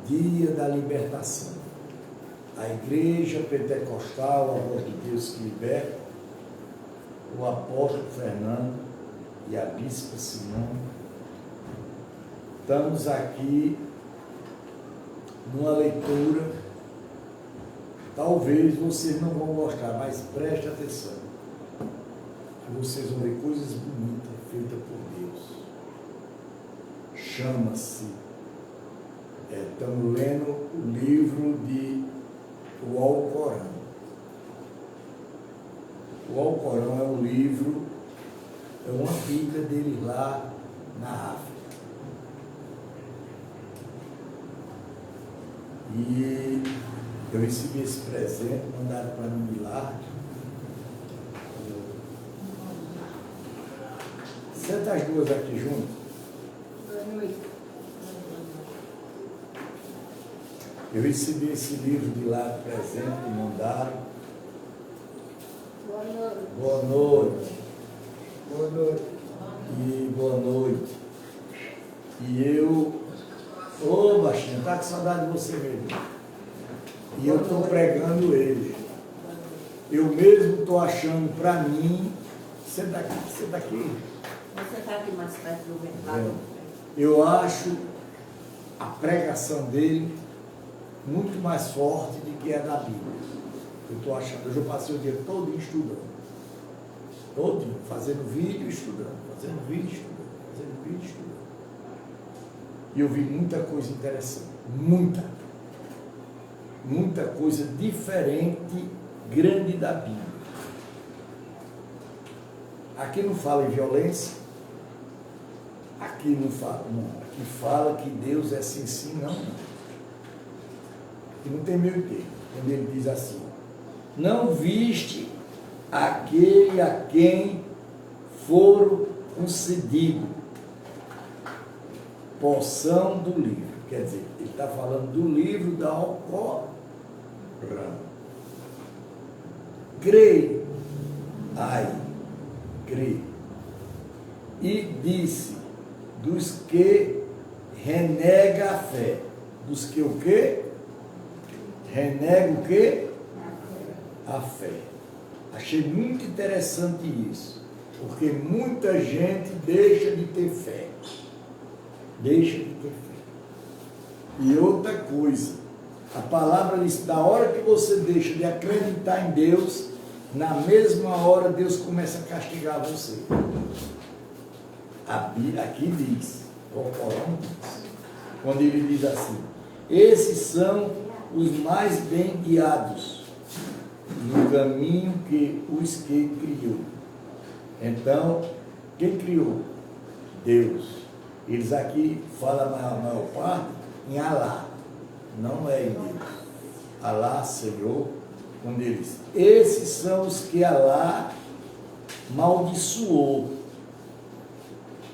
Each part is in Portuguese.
dia da libertação. A Igreja Pentecostal, a Voz de Deus que Liberta, o apóstolo Fernando e a bispa Simone, estamos aqui numa leitura, talvez vocês não vão gostar, mas preste atenção, que vocês vão ver coisas bonitas feitas por Deus. Chama-se, estamos lendo o livro de o Alcorão. O Alcorão é um livro, é uma Bíblia dele lá na África. E eu recebi esse presente, mandaram para mim lá. Senta as duas aqui juntas. Boa noite. Eu recebi esse livro de lá, presente, que mandaram. Boa noite. Boa noite. Boa noite. E boa noite. E eu... Ô, baixinho, tá com saudade de você mesmo. E eu estou pregando ele. Eu mesmo estou achando para mim... Senta aqui, senta aqui. Você está aqui mais perto do ventilador? Eu acho a pregação dele muito mais forte do que a da Bíblia. Eu estou achando, eu já passei o dia todo estudando. Todo, fazendo vídeo e estudando, fazendo vídeo e estudando, fazendo vídeo e estudando. E eu vi muita coisa interessante, muita coisa diferente, grande da Bíblia. Aqui não fala em violência, aqui não fala, não. Aqui fala que Deus é sim, sim, não, não. Aqui não tem meio termo, quando ele diz assim: não viste aquele a quem foram concedido porção do livro. Quer dizer, ele está falando do livro da Alcorão. Crê, crê. E disse, dos que renega a fé. Dos que o quê? Renega o quê? A fé. Achei muito interessante isso, porque muita gente deixa de ter fé. Deixa de ter fé. E outra coisa, a palavra diz, da hora que você deixa de acreditar em Deus, na mesma hora Deus começa a castigar você. A Bíblia aqui diz, o Corão diz, quando ele diz assim: esses são os mais bem guiados no caminho que os que criou. Então, quem criou? Deus. Eles aqui falam a maior parte em Alá, não é em Deus. Alá, Senhor, quando eles, esses são os que Alá maldiçoou,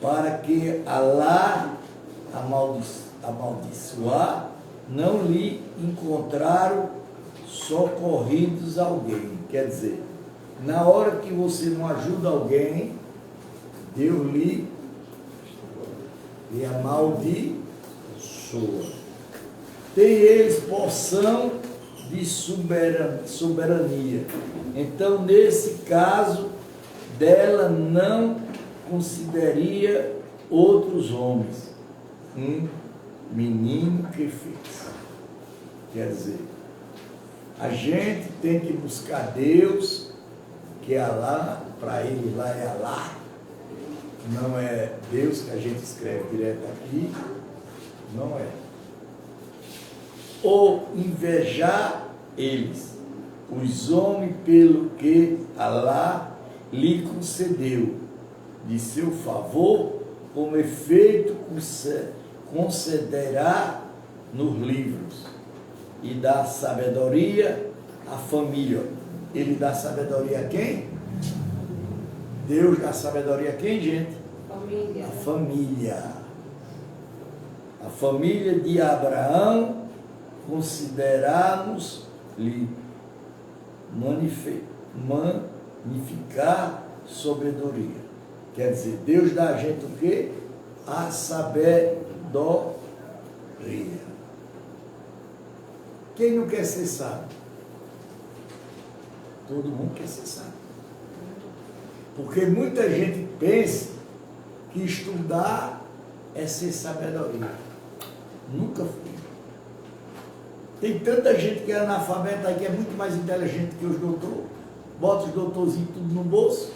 para que Alá amaldiçoar, não lhe encontraram socorridos alguém. Quer dizer, na hora que você não ajuda alguém, Deus lhe amaldiçoa. Tem eles porção de soberania. Então, nesse caso, dela não consideraria outros homens um menino que fez. Quer dizer, a gente tem que buscar Deus, que é Alá, para ele lá é Alá, não é Deus que a gente escreve direto aqui, não é. Ou invejar eles, os homens, pelo que Alá lhe concedeu de seu favor, como efeito concederá nos livros, e dá sabedoria à família. Ele dá sabedoria a quem? Deus dá sabedoria a quem, gente? Família. A família. A família de Abraão consideramos-lhe magnificar sabedoria. Quer dizer, Deus dá a gente o quê? A sabedoria. Quem não quer ser sábio? Todo mundo quer ser sábio. Porque muita gente pensa que estudar é ser sabedoria. Nunca fui. Tem tanta gente que é analfabeta aí que é muito mais inteligente que os doutores. Bota os doutorzinhos tudo no bolso.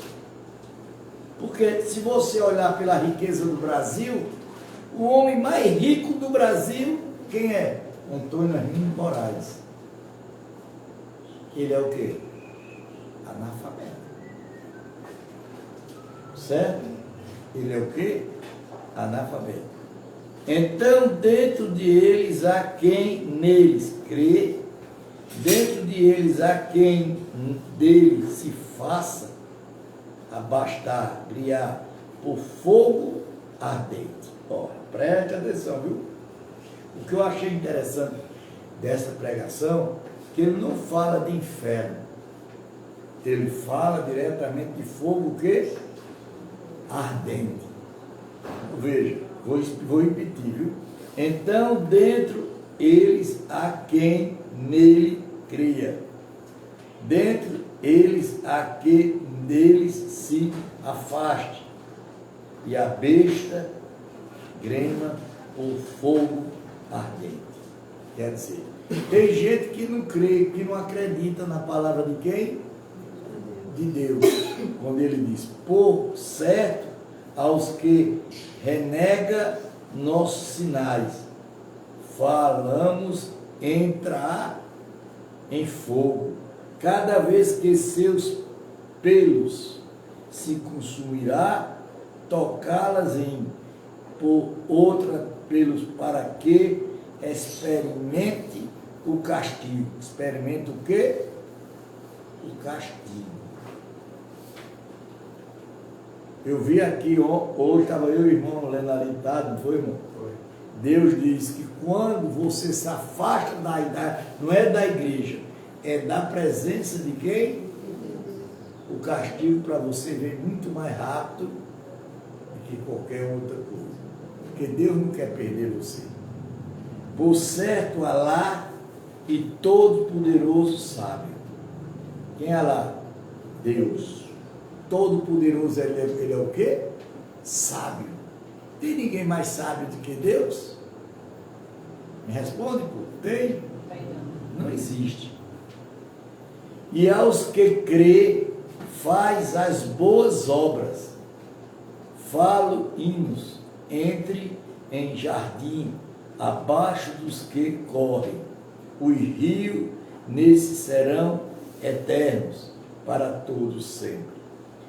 Porque se você olhar pela riqueza do Brasil, o homem mais rico do Brasil, quem é? Antônio Hermínio Moraes. Ele é o quê? Analfabeto. Certo? Ele é o quê? Analfabeto. Então, dentro de eles há quem neles crê, dentro de eles há quem dele se faça abastar, criar por fogo ardente. Ó, preste atenção, viu? O que eu achei interessante dessa pregação, que ele não fala de inferno. Ele fala diretamente de fogo o quê? Ardente. Veja, vou repetir, viu? Então, dentro eles há quem nele cria. Dentro eles há quem deles se afaste. E a besta grema o fogo ardente. Quer dizer, tem gente que não crê, que não acredita na palavra de quem? De Deus. Quando ele diz, por certo, aos que renega nossos sinais, falamos entrar em fogo. Cada vez que seus pelos se consumirá, tocá-las em por outra pelos, para que experimente o castigo. Experimente o quê? O castigo. Eu vi aqui, hoje estava eu e o irmão lendo a ditado, não foi, irmão? Foi. Deus diz que quando você se afasta da idade, não é da igreja, é da presença de quem? O castigo para você vem muito mais rápido do que qualquer outra coisa. Porque Deus não quer perder você. Por certo, Alá e Todo-Poderoso sabe. Quem é Alá? Deus. Todo-Poderoso, ele é o quê? Sábio. Tem ninguém mais sábio do que Deus? Me responde, pô. Tem? Não existe. E aos que crê, faz as boas obras. Falo hinos, entre em jardim, abaixo dos que correm. Os rios nesses serão eternos, para todos sempre.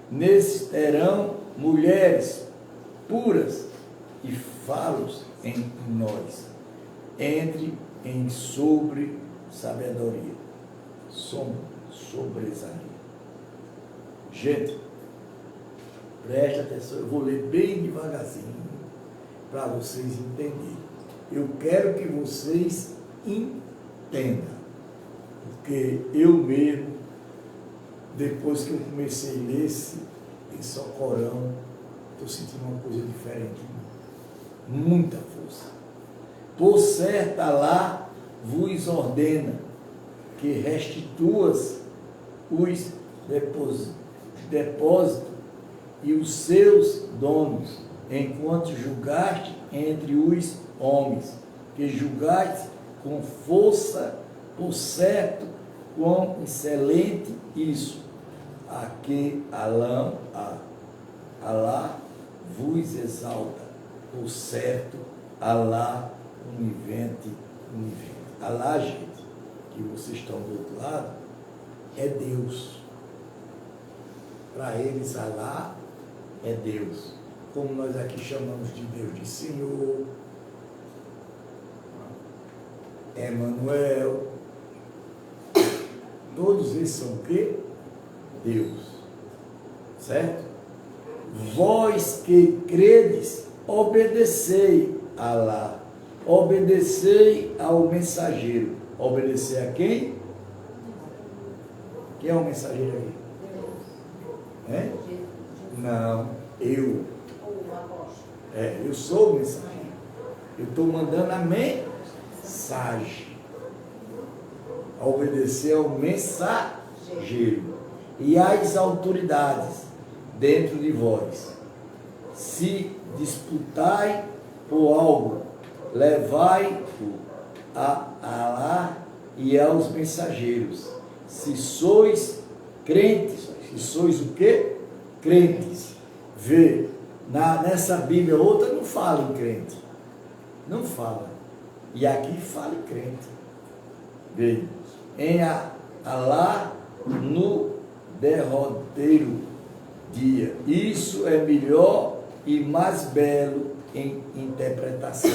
Nesses terão mulheres puras e falos em nós. Entre em sobre sabedoria. Sobresair. Gente, preste atenção, eu vou ler bem devagarzinho para vocês entenderem. Eu quero que vocês entendam, porque eu mesmo, depois que eu comecei a ler esse Corão, estou sentindo uma coisa diferente. Muita força. Por certo, Alá vos ordena que restituas os depósitos e os seus donos, enquanto julgaste entre os homens, que julgaste com força, por certo, quão excelente isso, a que Alá vos exalta, por certo, Alá univente. Alá, gente, que vocês estão do outro lado, é Deus. Para eles, Alá é Deus. Como nós aqui chamamos de Deus de Senhor, Emanuel. Todos esses são o quê? Deus. Certo? Vós que credes, obedecei a Alá. Obedecei ao mensageiro. Obedecer a quem? Quem é o mensageiro aqui? É? Não, eu. Eu sou o mensageiro. Eu estou mandando a mensagem. a obedecer ao mensageiro e às autoridades dentro de vós. Se disputai por algo, levai-o a Alá e aos mensageiros. Se sois crentes, se sois o quê? Crentes. Vê, nessa Bíblia outra não fala em crente. Não fala. E aqui fala em crente. Vê, em Alá no derradeiro dia. Isso é melhor e mais belo em interpretação.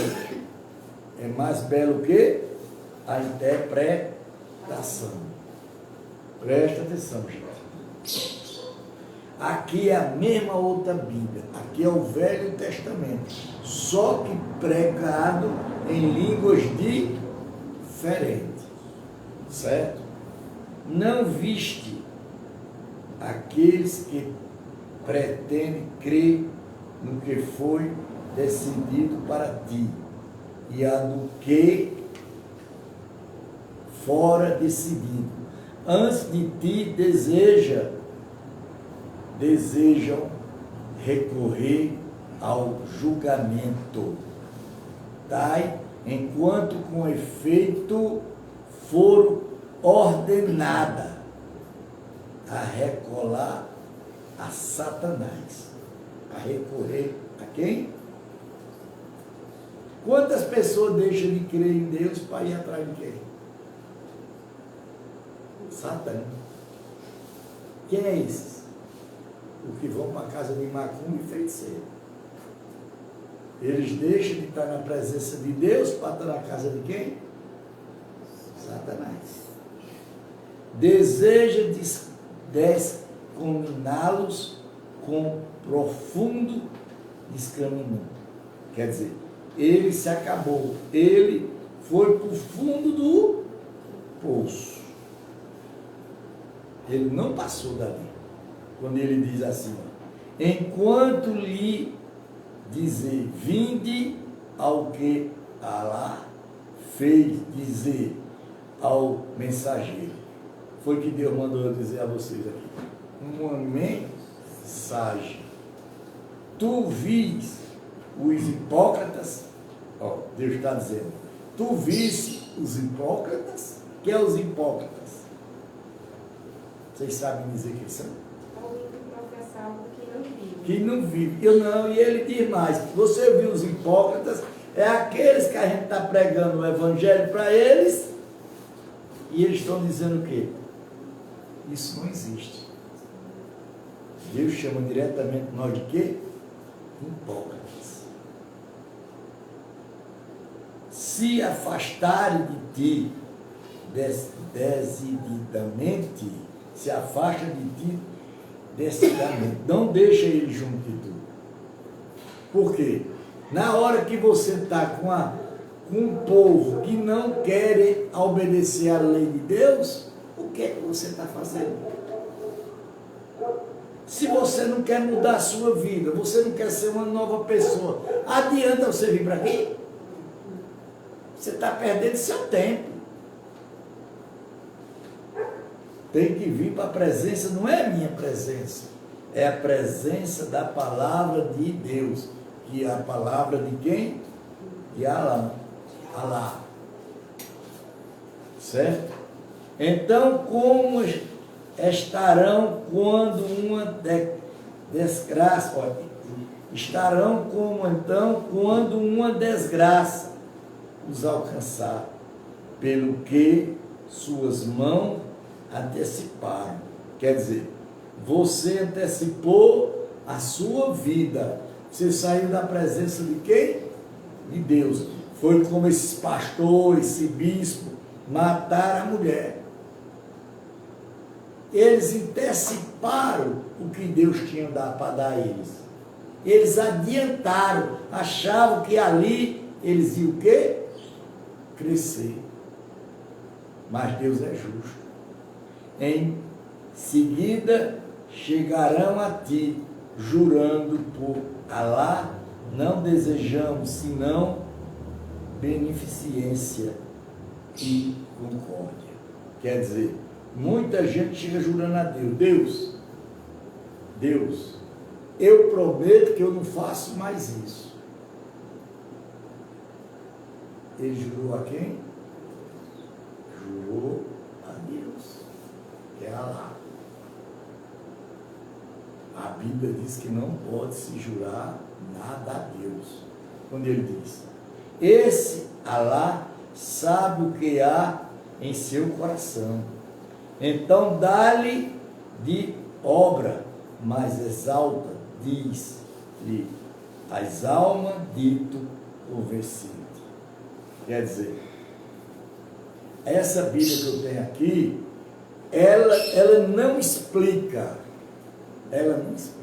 É mais belo que a interpretação. Presta atenção, gente. Aqui é a mesma outra Bíblia. Aqui é o Velho Testamento. Só que pregado em línguas diferentes. Certo? Não viste aqueles que pretendem crer no que foi decidido para ti e a do que fora decidido. Antes de ti desejam recorrer ao julgamento. Tá? Enquanto com efeito foram ordenada a recolar a Satanás. A recorrer a quem? Quantas pessoas deixam de crer em Deus para ir atrás de quem? Satã. Quem é esses? Os que vão para a casa de macumba e feiticeiro. Eles deixam de estar na presença de Deus para estar na casa de quem? Satanás. Deseja descaminá-los com profundo descaminho. Quer dizer, ele se acabou. Ele foi para o fundo do poço. Ele não passou dali. Quando ele diz assim, enquanto lhe dizer, vinde ao que Alá fez dizer ao mensageiro. Foi que Deus mandou eu dizer a vocês aqui. Uma mensagem. Tu vis os hipócritas, Deus está dizendo, tu visse os hipócritas? Que é os hipócritas? Vocês sabem dizer quem são? Que não vive. Eu não, e ele diz mais, você viu os hipócritas, é aqueles que a gente está pregando o evangelho para eles, e eles estão dizendo o quê? Isso não existe. Deus chama diretamente nós de quê? Hipócritas. Se afastarem de ti decididamente, se afasta de ti decididamente, não deixa ele junto de tu. Por quê? Na hora que você está com um povo que não quer obedecer à lei de Deus, o que é que você está fazendo? Se você não quer mudar a sua vida, você não quer ser uma nova pessoa, adianta você vir para aqui? Você está perdendo seu tempo. Tem que vir para a presença, não é a minha presença, é a presença da palavra de Deus, que é a palavra de quem? De Alá. Alá. Certo? Então, como estarão quando uma desgraça, estarão como então quando uma desgraça os alcançar, pelo que suas mãos anteciparam. Quer dizer, você antecipou a sua vida. Você saiu da presença de quem? De Deus. Foi como esses pastores, esse bispo, mataram a mulher. Eles anteciparam o que Deus tinha para dar a eles. Eles adiantaram, achavam que ali eles iam o quê? Crescer. Mas Deus é justo. Em seguida chegarão a ti, jurando por Alá, não desejamos senão beneficência e concórdia. Quer dizer, muita gente chega jurando a Deus, Deus, eu prometo que eu não faço mais isso. Ele jurou a quem? Jurou a Deus, que é Alá. A Bíblia diz que não pode se jurar nada a Deus. Quando ele diz, esse Alá sabe o que há em seu coração. Então dá-lhe de obra, mas exalta, diz-lhe, as almas dito convencido. Quer dizer, essa Bíblia que eu tenho aqui, ela não explica. Ela não explica.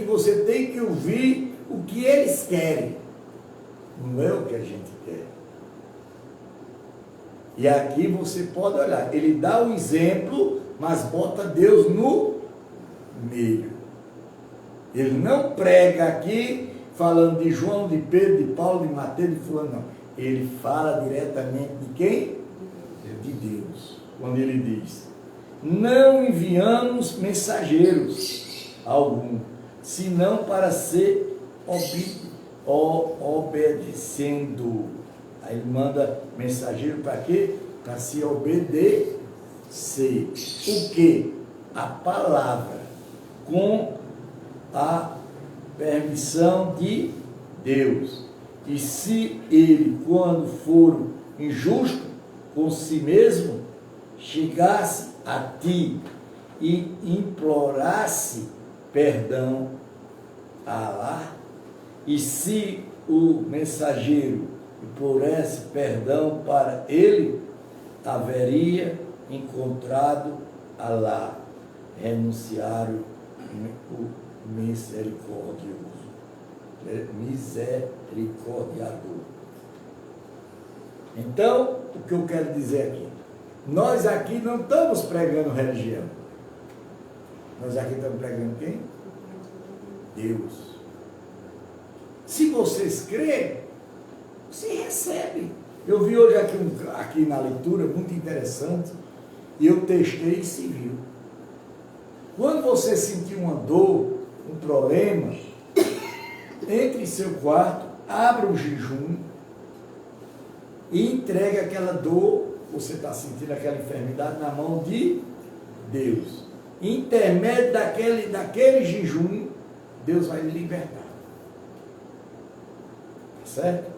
Você tem que ouvir o que eles querem. Não é o que a gente quer. E aqui você pode olhar. Ele dá o exemplo, mas bota Deus no meio. Ele não prega aqui falando de João, de Pedro, de Paulo, de Mateus, de fulano, não. Ele fala diretamente de quem? De Deus. Quando ele diz, não enviamos mensageiros algum, senão para ser obedecendo. Aí ele manda mensageiro para quê? Para se obedecer. O que? A palavra, com a permissão de Deus. E se ele, quando for injusto com si mesmo, chegasse a ti e implorasse perdão a Alá, e se o mensageiro implorasse perdão para ele, haveria encontrado Alá, renunciário o misericordioso, misericordiador. Então, o que eu quero dizer aqui? Nós aqui não estamos pregando religião. Nós aqui estamos pregando quem? Deus. Se vocês crêem, você recebe. Eu vi hoje aqui na leitura, muito interessante, e eu testei e se viu. Quando você sentir uma dor, um problema, entre em seu quarto, abra um jejum e entregue aquela dor, você está sentindo aquela enfermidade, na mão de Deus. Intermédio daquele jejum, Deus vai lhe libertar. Certo?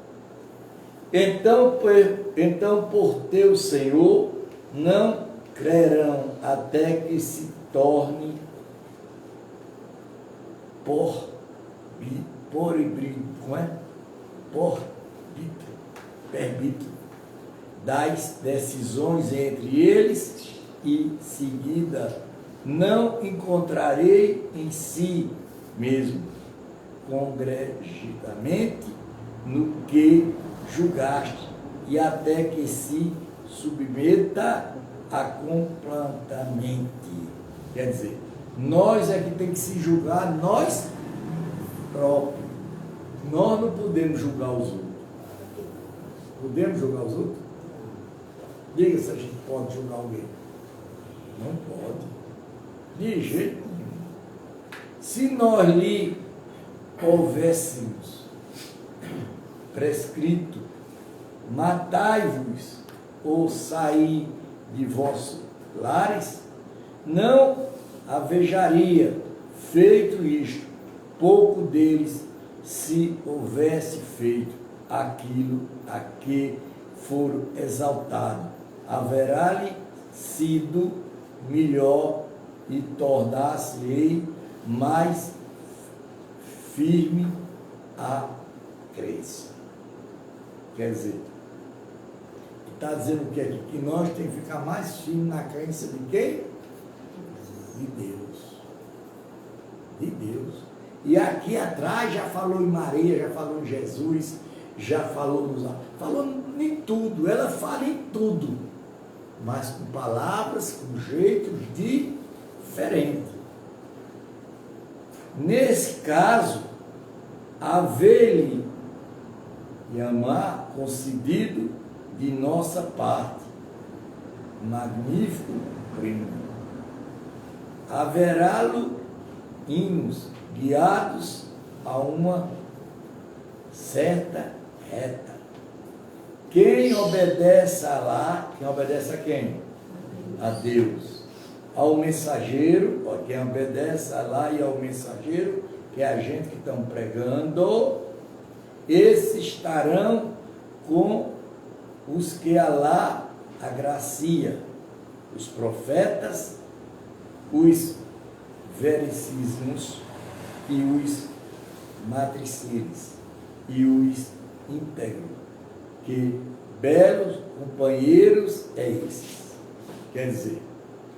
Então, por teu Senhor, não crerão até que se torne perbítrio das decisões entre eles, e seguida não encontrarei em si mesmo congregadamente no que julgaste, e até que se submeta a completamente. Quer dizer, nós é que tem que se julgar nós próprios. Nós não podemos julgar os outros. Podemos julgar os outros? Diga se a gente pode julgar alguém. Não pode. De jeito nenhum. Se nós lhe houvéssemos prescrito, matai-vos ou saí de vossos lares, não havejaria feito isto, pouco deles, se houvesse feito aquilo a que foram exaltados. Haverá-lhe sido melhor e tornar-se-ei mais firme a crença. Quer dizer, está dizendo o que aqui? Que nós temos que ficar mais firmes na crença de quem? De Deus. De Deus. E aqui atrás já falou em Maria, já falou em Jesus, já falou em tudo. Ela fala em tudo, mas com palavras, com jeitos diferentes. Nesse caso, haver-lhe e amar concedido de nossa parte, magnífico primo. Haverá-lo hinos guiados a uma certa reta. Quem obedece a Alá, quem obedece a quem? A Deus. Ao mensageiro, ó, quem obedece a Alá e ao mensageiro, que é a gente que estão pregando, esses estarão com os que Alá agracia, os profetas, os vericíssimos e os matricinos e os íntegros, que belos companheiros é esses. Quer dizer,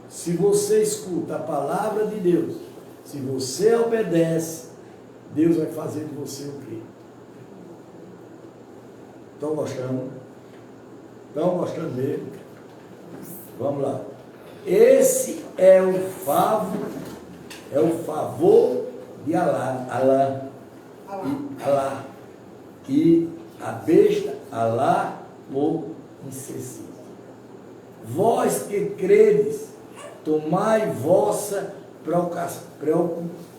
se você escuta a palavra de Deus, se você obedece, Deus vai fazer de você o quê? Estão gostando? Estão gostando mesmo? Vamos lá. Esse é o favor de Alá. E a besta, Alá, o incessante. Vós que credes, tomai vossa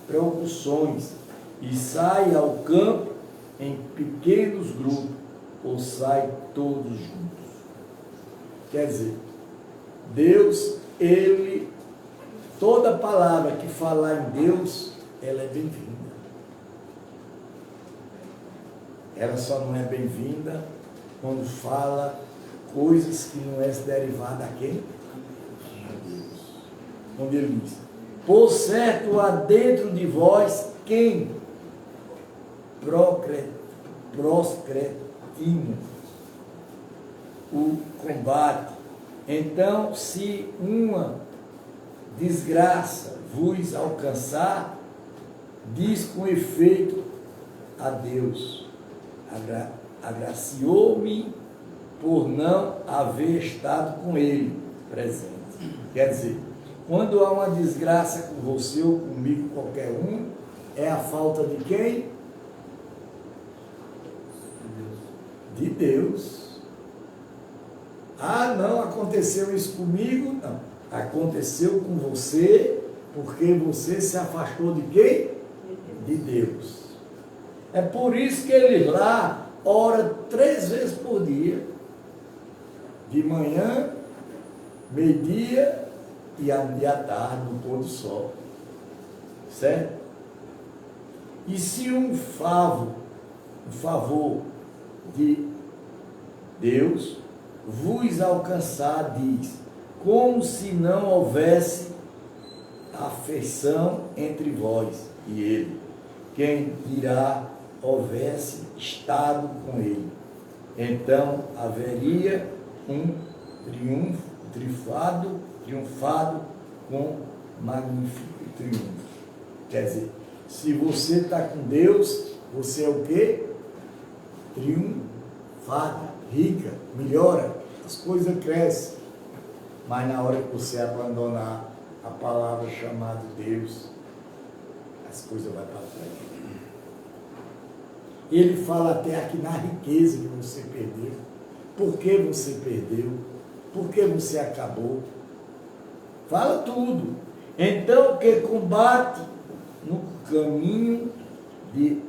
precauções e sai ao campo em pequenos grupos, ou sai todos juntos. Quer dizer, Deus, toda palavra que falar em Deus, ela é bem-vinda. Ela só não é bem-vinda quando fala coisas que não é derivada a quem? A Deus. Quando ele diz, por certo há dentro de vós quem proscretina o combate. Então, se uma desgraça vos alcançar, diz com efeito a Deus, agraciou-me por não haver estado com ele presente. Quer dizer, quando há uma desgraça com você ou comigo, qualquer um, é a falta de quem? De Deus. Ah, não, aconteceu isso comigo? Não. Aconteceu com você, porque você se afastou de quem? De Deus. É por isso que ele lá ora 3 vezes por dia. De manhã, meio-dia e à tarde, no pôr do sol. Certo? E se um favor de Deus vos alcançar, diz, como se não houvesse afeição entre vós e ele. Quem dirá houvesse estado com ele? Então haveria um triunfado com magnífico triunfo. Quer dizer, se você está com Deus, você é o quê? Triunfada, rica, melhora, as coisas crescem. Mas na hora que você abandonar a palavra chamada Deus, as coisas vão para trás. Ele fala até aqui na riqueza que você perdeu. Por que você perdeu? Por que você acabou? Fala tudo. Então, que combate no caminho de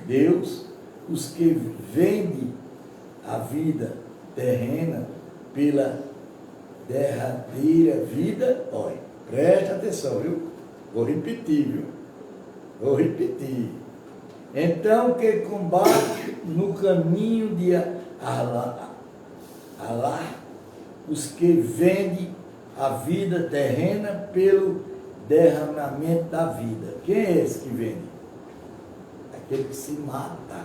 Deus os que vendem a vida terrena pela derradeira vida, olha, presta atenção, viu? Vou repetir, viu? Vou repetir. Então, que combate no caminho de Alá, os que vendem a vida terrena pelo derramamento da vida. Quem é esse que vende? Aquele que se mata.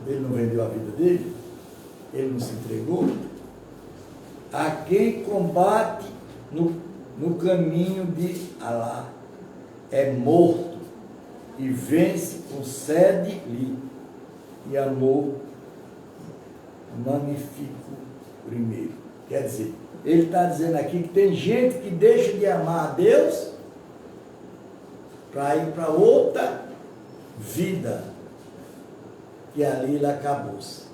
Ele não vendeu a vida dele? Ele não se entregou? A quem combate no caminho de Alá é morto e vence, concede-lhe e amor magnífico primeiro. Quer dizer, ele está dizendo aqui que tem gente que deixa de amar a Deus para ir para outra vida, que ali ele acabou-se.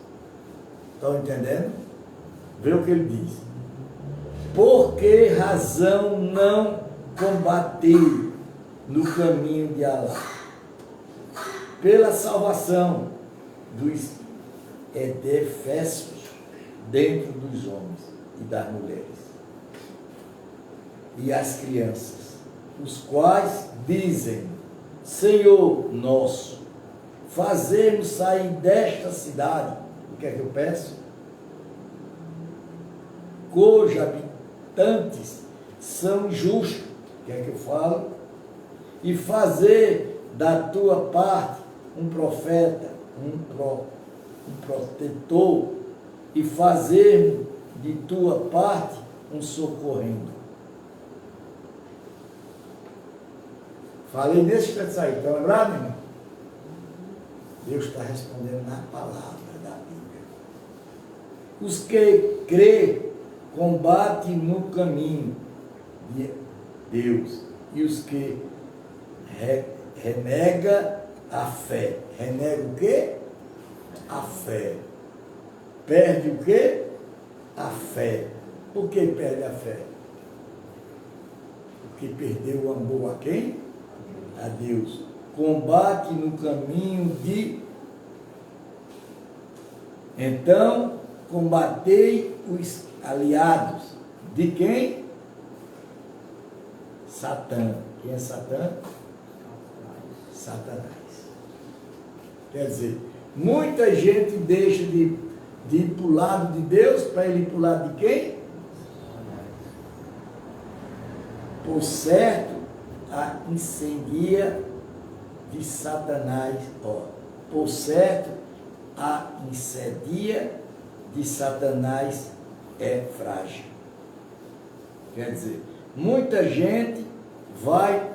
Estão entendendo? Vê o que ele diz. Por que razão não combatei no caminho de Alá? Pela salvação dos edefessos dentro dos homens e das mulheres e as crianças, os quais dizem: Senhor nosso, fazemos sair desta cidade, o que é que eu peço? Cujos habitantes são justos, o que é que eu falo? E fazer da tua parte um profeta, um protetor, e fazer de tua parte um socorrendo. Falei nesse texto aí, estão lembrados, irmão? Deus está respondendo na palavra da Bíblia. Os que crê, combate no caminho de Deus, e os que renega a fé. Renega o quê? A fé. Perde o quê? A fé. Por que perde a fé? Porque perdeu o amor a quem? A Deus. Combate no caminho de... Então, combatei os aliados. De quem? Satã. Quem é Satã? Satanás. Quer dizer, muita gente deixa de ir para o lado de Deus para ele ir para o lado de quem? Por certo, a incendia de Satanás, por certo, a incendia de Satanás é frágil. Quer dizer, muita gente vai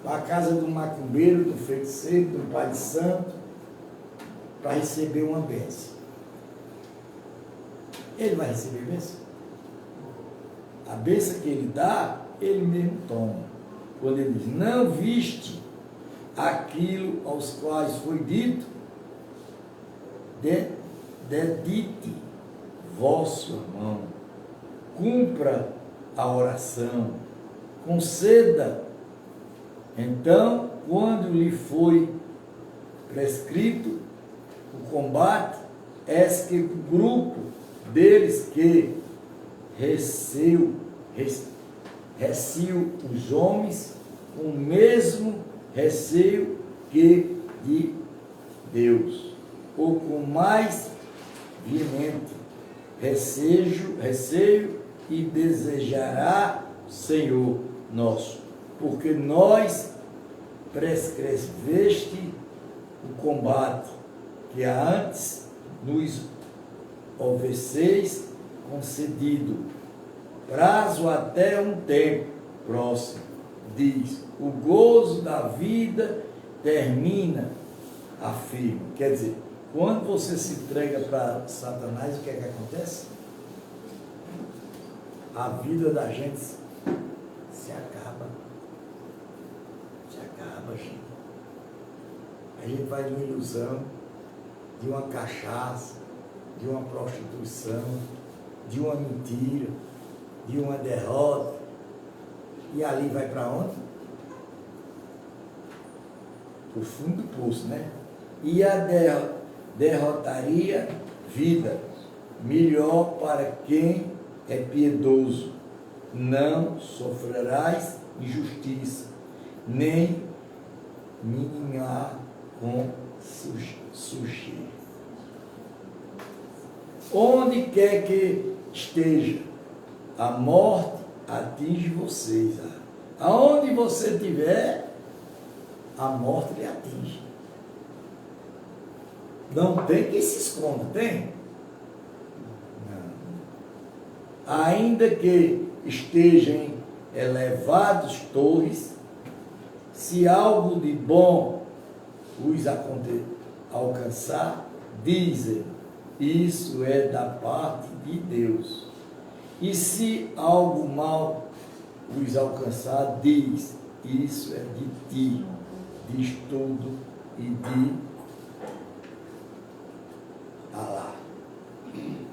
para a casa do macumbeiro, do feiticeiro, do pai de santo, para receber uma bênção. Ele vai receber bênção? A bênção que ele dá, ele mesmo toma. Quando ele diz, não viste aquilo aos quais foi dito, dedite vosso irmão, cumpra a oração, conceda. Então, quando lhe foi prescrito o combate, és que o grupo deles que receio os homens com o mesmo receio que de Deus, ou com mais veemente receio e desejará o Senhor nosso, porque nós prescreveste o combate que antes nos houvesseis concedido, prazo até um tempo próximo. Diz, o gozo da vida termina, afirma. Quer dizer, quando você se entrega para Satanás, o que é que acontece? A vida da gente se acaba. Se acaba, gente. A gente vai de uma ilusão, de uma cachaça, de uma prostituição, de uma mentira, de uma derrota. E ali vai para onde? Para o fundo do poço, né? E a derrotaria vida, melhor para quem é piedoso. Não sofrerás injustiça, nem minimar com sujeira. Onde quer que esteja, a morte atinge vocês. Aonde você estiver, a morte lhe atinge. Não tem quem se esconda, tem? Não. Ainda que estejam em elevados torres, se algo de bom os alcançar, dizem, isso é da parte de Deus. E se algo mal os alcançar, diz, isso é de ti, diz tudo e de Alá.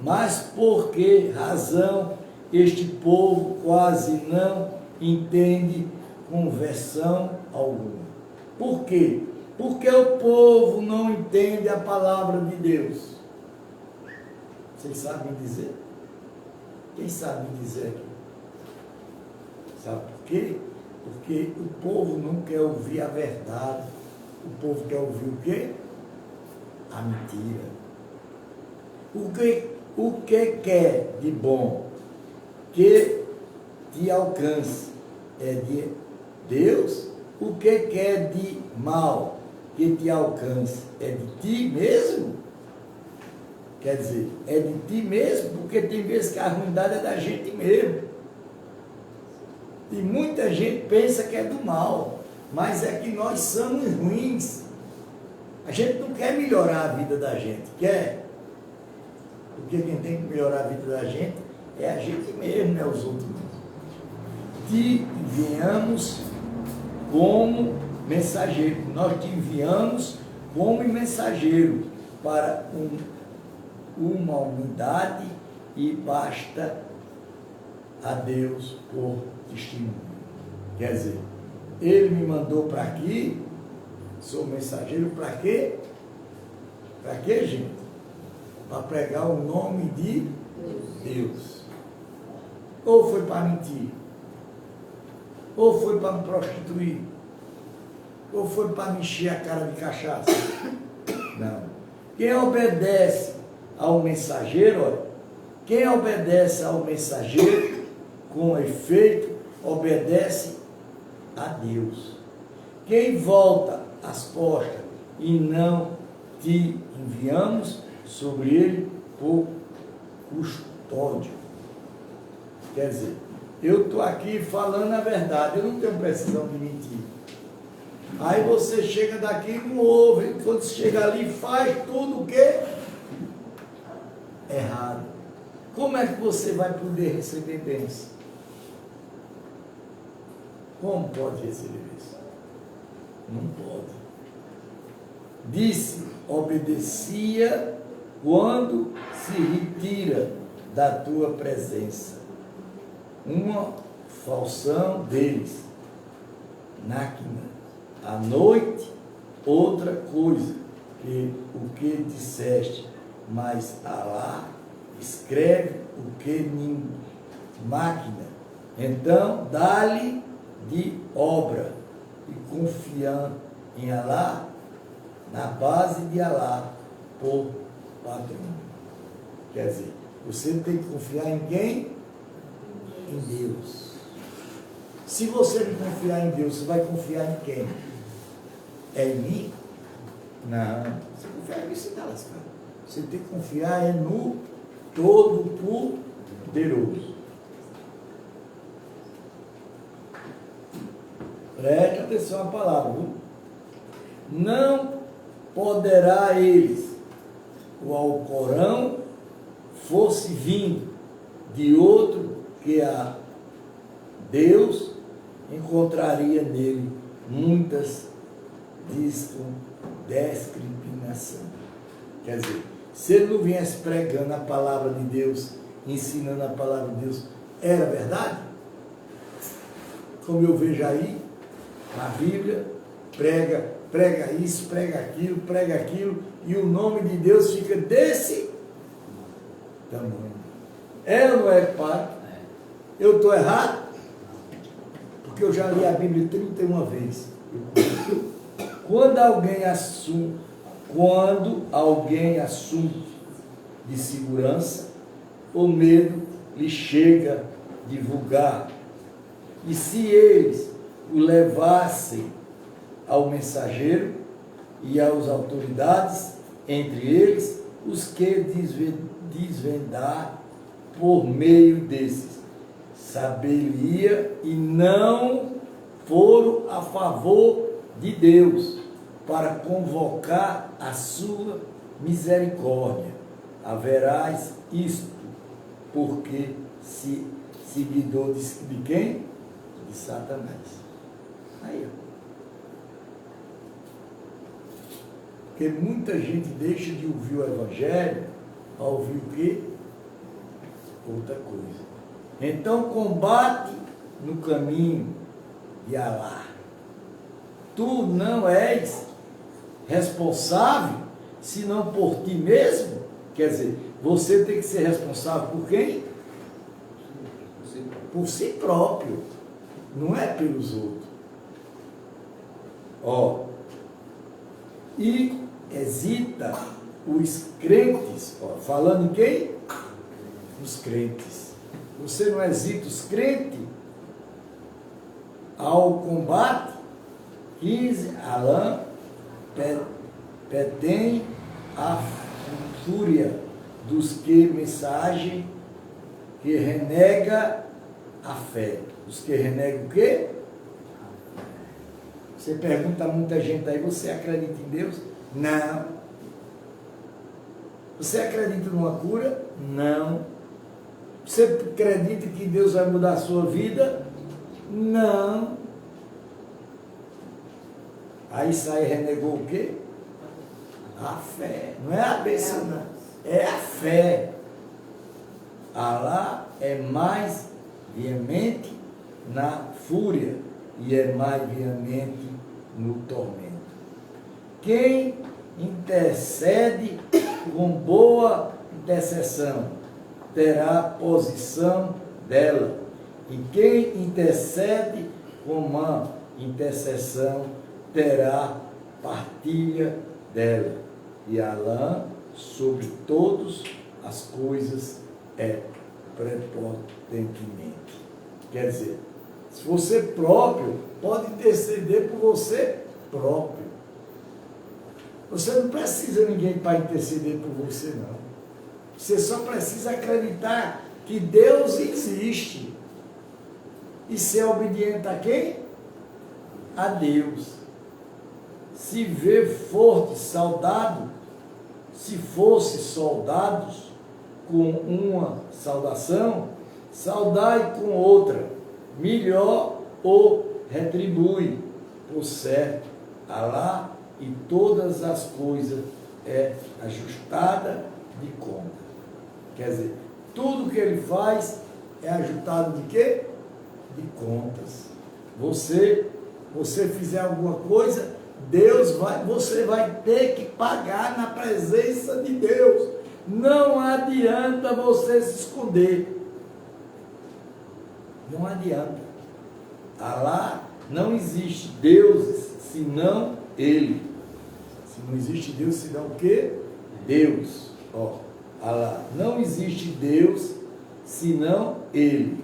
Mas por que razão este povo quase não entende conversão alguma? Por quê? Porque o povo não entende a palavra de Deus. Vocês sabem dizer? Quem sabe dizer aqui? Sabe por quê? Porque o povo não quer ouvir a verdade. O povo quer ouvir o quê? A mentira. O que quer de bom que te alcance é de Deus? O que quer de mal que te alcance é de ti mesmo? Quer dizer, é de ti mesmo, porque tem vezes que a ruindade é da gente mesmo. E muita gente pensa que é do mal, mas é que nós somos ruins. A gente não quer melhorar a vida da gente, quer? Porque quem tem que melhorar a vida da gente é a gente mesmo, não é os outros. Te enviamos como mensageiro. Nós te enviamos como mensageiro para uma unidade e basta a Deus por testemunho. Quer dizer, Ele me mandou para aqui, sou mensageiro para quê? Para quê, gente? Para pregar o nome de Deus. Ou foi para mentir? Ou foi para me prostituir? Ou foi para me encher a cara de cachaça? Não. Quem obedece ao mensageiro, olha, quem obedece ao mensageiro, com efeito, obedece a Deus. Quem volta as costas e não te enviamos sobre ele por custódio. Quer dizer, eu estou aqui falando a verdade, eu não tenho precisão de mentir. Aí você chega daqui e não ouve, quando você chega ali faz tudo o que? Errado. Como é que você vai poder receber bênção? Como pode receber isso? Não pode. Disse, obedecia quando se retira da tua presença. Uma falsão deles. Náquina. À noite, outra coisa, que o que disseste, mas Alá escreve o que máquina. Então, dá-lhe de obra e confiando em Alá, na base de Alá, por padrão. Quer dizer, você tem que confiar em quem? Em Deus. Se você não confiar em Deus, você vai confiar em quem? É em mim? Não. Você confiar em mim, você está lascado. Você tem que confiar no Todo-Poderoso. Preste atenção à palavra, viu? Não poderá eles, o Alcorão, fosse vindo de outro que a Deus, encontraria nele muitas discriminação. Quer dizer, se ele não viesse pregando a palavra de Deus, ensinando a palavra de Deus, era verdade? Como eu vejo aí, na Bíblia, prega isso, prega aquilo, e o nome de Deus fica desse tamanho. É ou não é, pai? Eu estou errado? Porque eu já li a Bíblia 31 vezes. Quando alguém assume de segurança, o medo lhe chega divulgar. E se eles o levassem ao mensageiro e às autoridades, entre eles, os que desvendar por meio desses, saberia e não foram a favor de Deus para convocar a sua misericórdia. Haverás isto, porque seguidor de quem? De Satanás. Aí, ó. Porque muita gente deixa de ouvir o Evangelho, a ouvir o quê? outra coisa. Então combate no caminho de Alá. Tu não és responsável, senão por ti mesmo. Quer dizer, você tem que ser responsável por quem? Por si próprio. Não é pelos outros. Ó. E hesita os crentes. Ó, falando em quem? Os crentes. Você não hesita os crentes ao combate? 15. Alã petém a fúria dos que mensagem que renega a fé. Os que renegam o quê? Você pergunta a muita gente aí, você acredita em Deus? Não. Você acredita numa cura? Não. Você acredita que Deus vai mudar a sua vida? Não. Aí sai e renegou o quê? A fé. Não é a bênção, não. É a fé. Alá é mais veemente na fúria e é mais veemente no tormento. Quem intercede com boa intercessão terá posição dela, e quem intercede com má intercessão terá partilha dela. E Alá sobre todas as coisas é prepotentemente. Quer dizer, se você próprio pode interceder por você próprio. Você não precisa de ninguém para interceder por você, não. Você só precisa acreditar que Deus existe. E ser obediente a quem? A Deus. Se vê forte, saudado, se fosse soldados com uma saudação, saudai com outra, melhor ou retribui, por certo, Alá e todas as coisas é ajustada de conta. Quer dizer, tudo que ele faz é ajustado de quê? De contas. Você fizer alguma coisa, você vai ter que pagar na presença de Deus. Não adianta você se esconder. Não adianta. Alá não existe deuses senão Ele. Se não existe Deus senão o quê? Deus. Ó, Alá, não existe Deus senão Ele.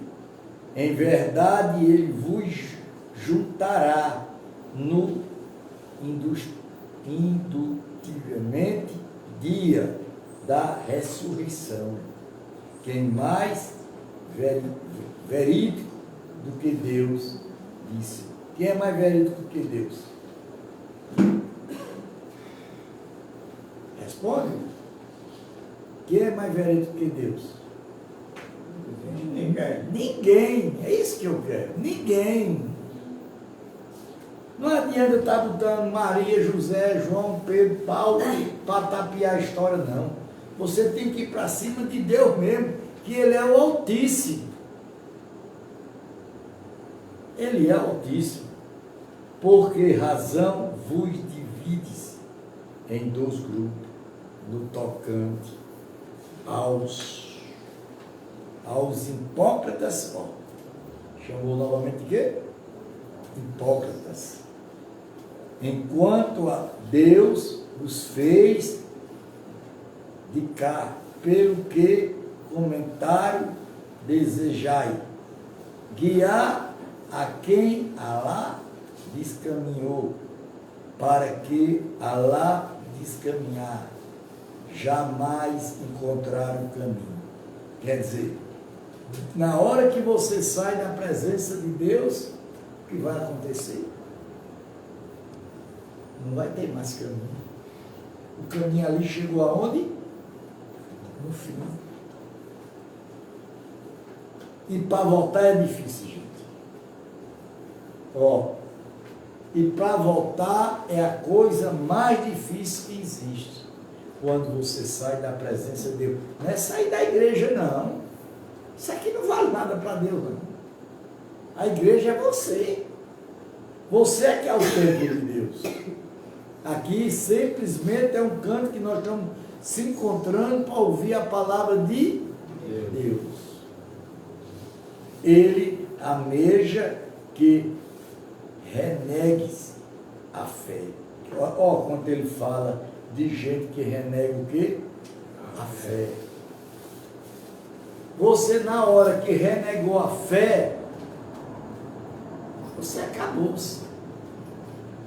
Em verdade Ele vos juntará no indutivelmente dia da ressurreição. Quem mais verídico do que Deus disse. Quem é mais verídico do que Deus? Responde. Quem é mais verídico do que Deus? Ninguém. Ninguém. É isso que eu quero. Ninguém. Não adianta eu estar botando Maria, José, João, Pedro, Paulo para tapiar a história, não. Você tem que ir para cima de Deus mesmo, que Ele é o Altíssimo. Ele é o Altíssimo. Por que razão vos divides em dois grupos, no tocante aos hipócritas? Ó, chamou novamente de quê? Hipócritas. Enquanto a Deus os fez de cá, pelo que comentário desejai, guiar a quem Alá descaminhou, para que Alá descaminhar, jamais encontrar o caminho. Quer dizer, na hora que você sai da presença de Deus, o que vai acontecer? Não vai ter mais caminho. O caminho ali chegou aonde? No fim. E para voltar é difícil, gente. Ó, e para voltar é a coisa mais difícil que existe. Quando você sai da presença de Deus. Não é sair da igreja, não. Isso aqui não vale nada para Deus, não. A igreja é você. Você é que é o templo de Deus. Aqui simplesmente é um canto que nós estamos se encontrando para ouvir a palavra de Deus. Ele almeja que renegues a fé. Ó, quando ele fala de gente que renega o quê? A fé. Você, na hora que renegou a fé, você acabou-se.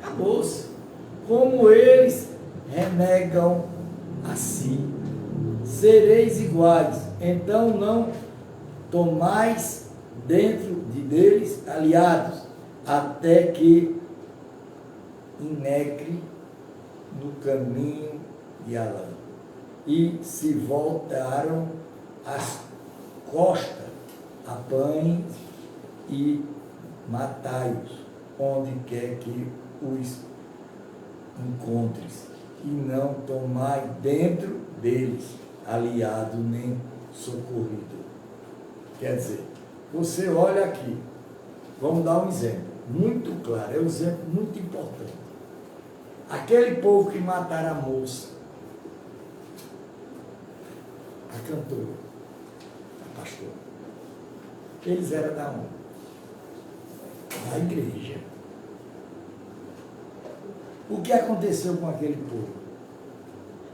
Acabou-se. Como eles renegam a si. Sereis iguais. Então não tomais dentro de deles aliados, até que inegre no caminho de Alã. E se voltaram as costas, apanhe e matai-os, onde quer que os encontres, e não tomai dentro deles aliado nem socorrido. Quer dizer, você olha aqui, vamos dar um exemplo muito claro, é um exemplo muito importante. Aquele povo que mataram a moça, a cantora, a pastora, eles eram da onde? Da igreja. O que aconteceu com aquele povo?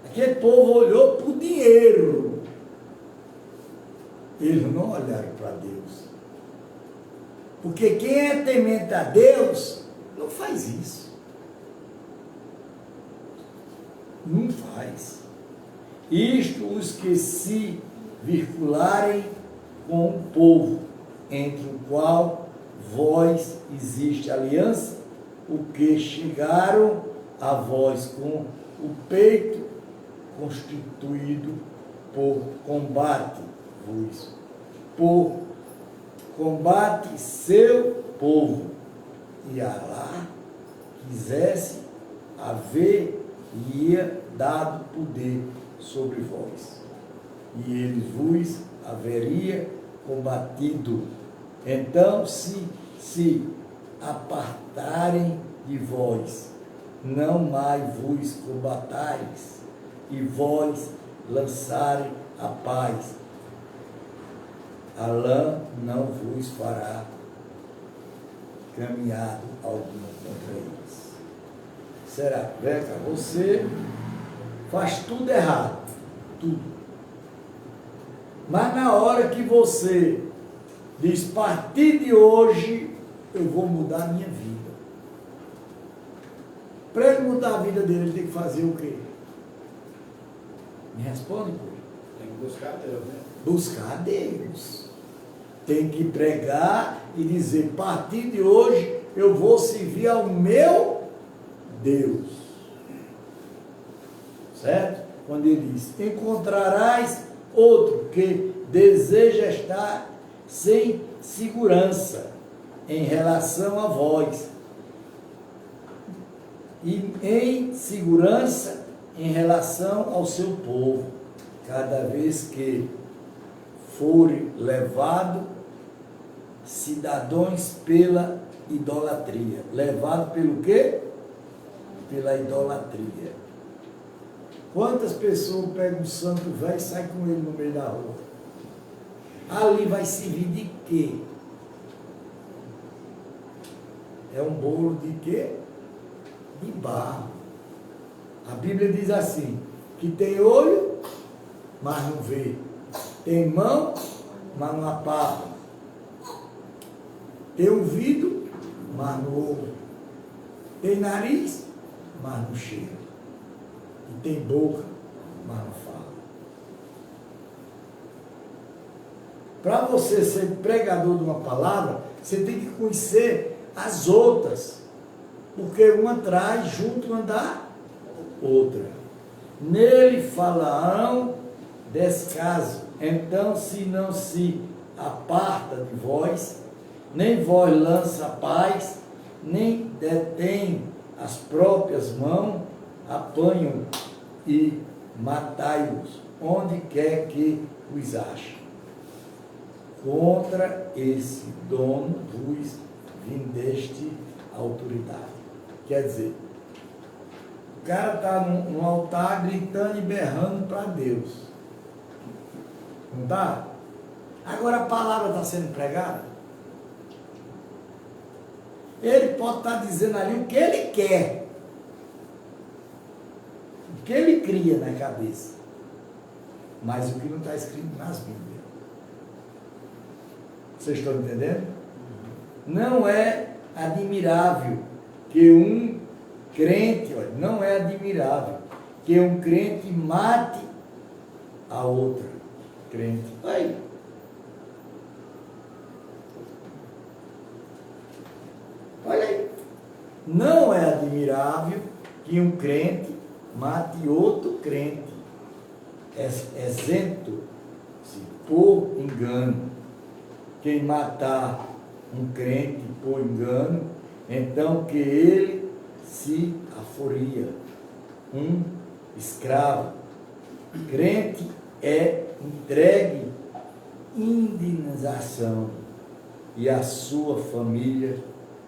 Aquele povo olhou para o dinheiro. Eles não olharam para Deus. Porque quem é temente a Deus não faz isso. Não faz. Isto os que se vincularem com o povo, entre o qual vós existe aliança, o que chegaram a vós com o peito constituído por combate-vos, por combate seu povo, e Alá quisesse haver-lhe dado poder sobre vós, e ele vos haveria combatido. Então, se apartarem de vós, não mais vos combatares, e vós lançarem a paz, Alã não vos fará caminhado algum contra eles. Será, Beca, você faz tudo errado, tudo. Mas na hora que você diz, a partir de hoje, eu vou mudar a minha vida. Para ele mudar a vida dele, ele tem que fazer o quê? Me responde, pô. Tem que buscar Deus, né? Buscar Deus. Tem que pregar e dizer, a partir de hoje, eu vou servir ao meu Deus. Certo? Quando ele diz, encontrarás outro que deseja estar sem segurança em relação a vós, e em segurança em relação ao seu povo, cada vez que forem levado cidadãos pela idolatria. Levado pelo quê? Pela idolatria. Quantas pessoas pegam um santo velho e saem com ele no meio da rua? Ali vai servir de quê? É um bolo de quê? De barro. A Bíblia diz assim, que tem olho, mas não vê. Tem mão, mas não apalpa. Tem ouvido, mas não ouve. Tem nariz, mas não cheira. E tem boca, mas não fala. Para você ser pregador de uma palavra, você tem que conhecer as outras. Porque uma traz junto andar outra. Nele falarão descaso. Então, se não se aparta de vós, nem vós lança paz, nem detém as próprias mãos, apanham e matai-os, onde quer que os ache. contra esse dono vos vindeste autoridade. Quer dizer, o cara está num altar gritando e berrando para Deus. Não está? Agora a palavra está sendo pregada. Ele pode estar dizendo ali o que ele quer. O que ele cria na cabeça. Mas o que não está escrito nas Bíblias. Vocês estão entendendo? Não é admirável que um crente, olha, não é admirável que um crente mate a outra crente. Aí. Olha aí. Não é admirável que um crente mate outro crente, exento-se por engano. Quem matar um crente por engano, então que ele se aforia. Um escravo. Crente é entregue indenização e a sua família,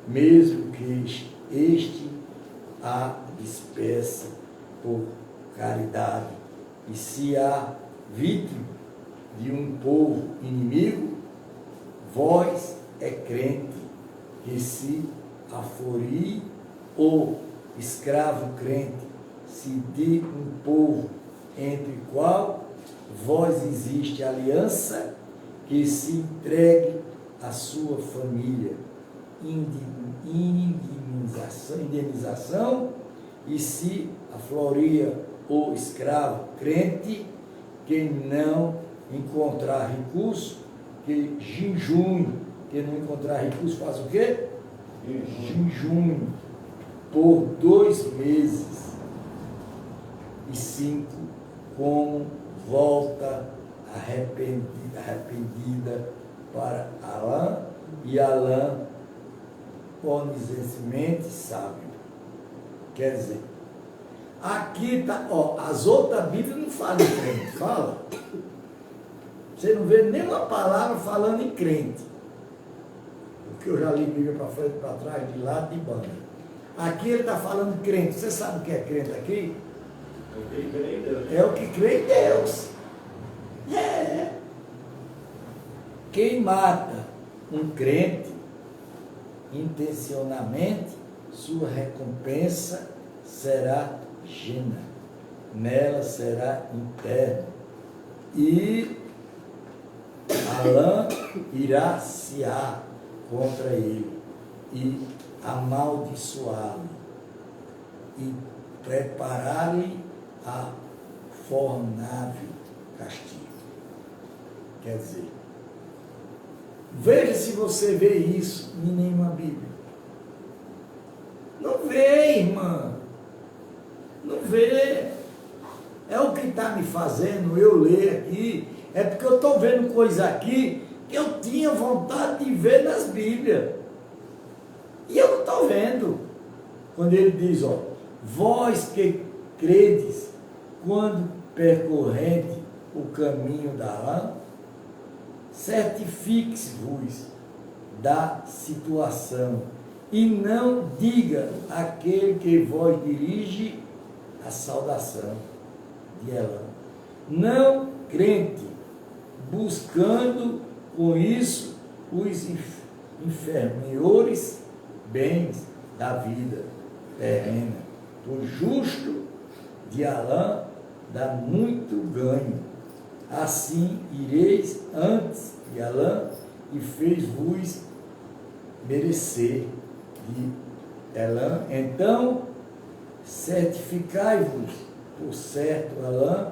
mesmo que este a despeça por caridade. E se há vítima de um povo inimigo, vós é crente que se aforie, ou escravo crente, se de um povo entre o qual vós existe aliança, que se entregue a sua família, indenização, e se afloria o escravo crente, que não encontrar recurso, que jejum, que não encontrar recurso, faz o quê? Jejum por 2 meses e 5, como volta arrependida para Alã, e Alã onizentemente sábio. Quer dizer, aqui está, ó, as outras Bíblias não falam em crente, fala. Você não vê nenhuma palavra falando em crente. Porque eu já li Bíblia para frente, para trás, de lado e de banda. Aqui ele está falando crente. Você sabe o que é crente aqui? É o que crê em Deus. É. Quem mata um crente intencionalmente, sua recompensa será gena. Nela será interna. E Alã irá se contra ele e amaldiçoá-lo e preparar-lhe a fornável castigo. Quer dizer, veja se você vê isso em nenhuma Bíblia. Não vê, irmã. Não vê. É o que está me fazendo eu ler aqui. É porque eu estou vendo coisa aqui que eu tinha vontade de ver nas Bíblias. E eu não estou vendo. Quando ele diz, ó, vós que credes, quando percorrente o caminho da Alã, certifique-vos da situação, e não diga aquele que vos dirige a saudação de Elã. Não crente, buscando com isso os inferiores bens da vida terrena. O justo de Alã dá muito ganho. Assim ireis antes de Alã, e fez-vos merecer de Elã. Então certificai-vos por certo Alã,